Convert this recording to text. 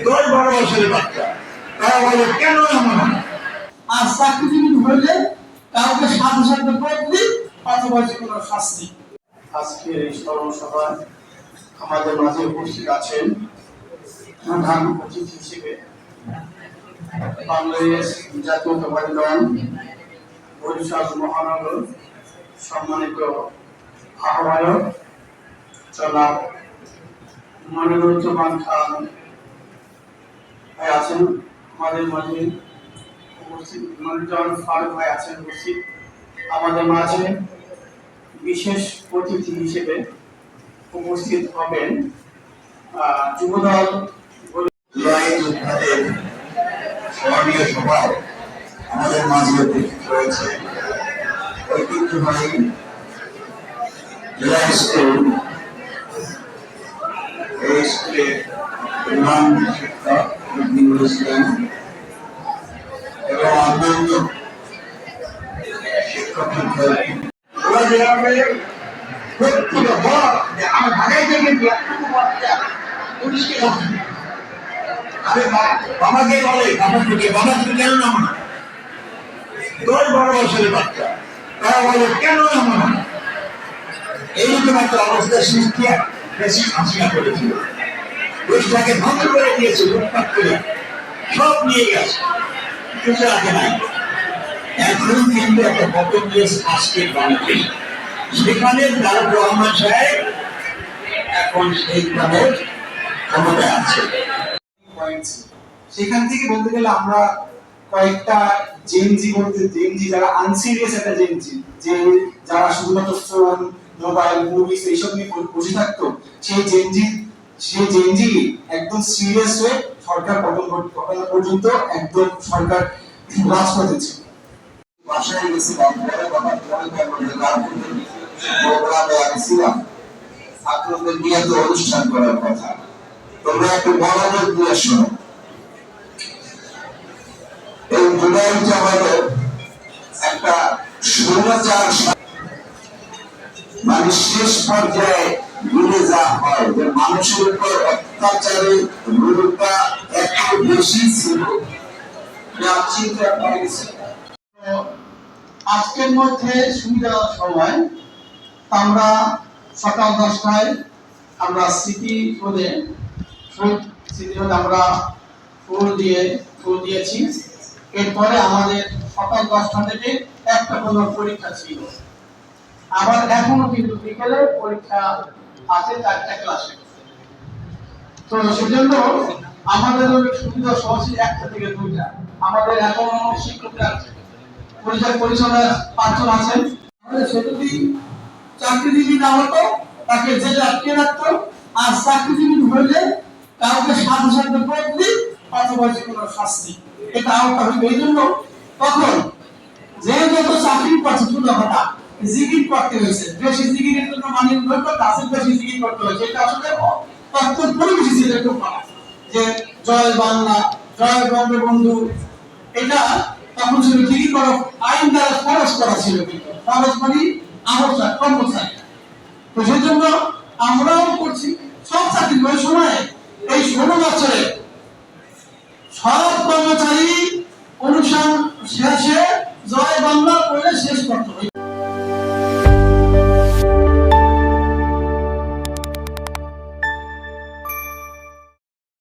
12 বছরের বাচ্চা তারা বলে কেন এমন? আর চাকরিজীবী হইলে কাউকে সাথে সাথে বদলি অথবা যে কোনো শাস্তি। আজকে এই স্মরণসভায় আমাদের মাঝে উপস্থিত আছেন প্রধান অতিথি হিসেবে বাংলাদেশ জাতীয়তাবাদী দল বরিশাল মহানগর সম্মানিত আহ্বায়ক জনাব মনিরুজ্জামান খান ভাই আছেন আমাদের মাঝে উপস্থিত, মনিরুজ্জামান ফারুক ভাই আছেন উপস্থিত আমাদের মাঝে। বিশেষ অতিথি হিসেবে উপস্থিত হবেন যুবদল স্মরণীয় সভায় আমাদের মাঝে উপস্থিত রয়েছে ঐতিহ্যবাহী জেলা স্কুল। এই স্কুলের প্রধান শিক্ষক রফিকুল ইসলাম এবং অন্যান্য শিক্ষক বাবাকে বলে বাবা তুমি কেন নামো না? 12 বছরের বাচ্চা তারা বলে কেন নামো না? এইরকম একটা অবস্থার সৃষ্টি বেশি হাসিনা করেছিল। দেশটাকে ধ্বংস করে দিয়েছে, লুটপাট করে সব নিয়ে গেছে, কিছু রাখে নাই। এখন কিন্তু একটা বটমলেস আজকের বাংলাদেশ, সেখানে তারেক রহমান সাহেব এখন সেই দলের ক্ষমতায় আছে। সেখান থেকে বলতে গেলে আমরা কয়েকটা জেনজি বলতে জেনজি যারা আনসিরিয়াস একটা জেনজি, যে যারা শুধুমাত্র ফোন মোবাইল মুভিজ এইসব নিয়ে বসে থাকতো, সেই জেনজি একদম সিরিয়াস হয়ে সরকার পতন পর্যন্ত একদম সরকার রাজপথে ছিল। বাসায় গেছিলাম, প্রোগ্রামে আমি ছিলাম, ছাত্রদের নিয়ে তো অনুষ্ঠান করার কথা, তোমরা একটু মনোযোগ দিয়ে শোনো। এই জুলাই জামাতের একটা স্বৈরাচার মানে শেষ পর্যায়ে ঘুরে যা হয়, যে মানুষের উপর অত্যাচারের রূপটা এত বেশি ছিল, আজকের মধ্যে সুবিধা সময় আমরা সকাল 10টায় আমরা স্মৃতি রোধে আমরা ফুল দিয়েছি। এরপরে আমাদের সকাল 10টা থেকে একটা কোনো পরীক্ষা ছিল, আবার এখনো কিন্তু বিকেলে পরীক্ষা আছে 4টা ক্লাসে। তো সেজন্য আমাদের সুবিধা সহজ 1টা থেকে 2টা। আমাদের এখনো শিক্ষকরা পরিচালনা 5 জন আছেন। সে যদি চাকরিজীবী না হতো তাকে জেলে আটকে রাখতো, আর চাকরিজীবী হইলে কাউকে সাথে সাথে বদলি অথবা যে কোনো শাস্তি, এটা আওতা হইবে। এই জন্য তখন যে যত চাকরি পাচ্ছে ছোটখাটা জিগির করতে হয়েছে, বেশি জিগিরের জন্য মানে কাছে বেশি জিগির করতে হয়েছে। এটা আসলে তখন পরিবেশি ছিল একটু যে জয় বাংলা, জয় বঙ্গবন্ধু, এটা তখন ছিল জিগির করা আইন দ্বারা খরচ করা ছিল, কিন্তু খরচ মানে আবশ্যক কর্মচারী। তো সেই জন্য আমরাও করছি সব চাকরি ওই সময়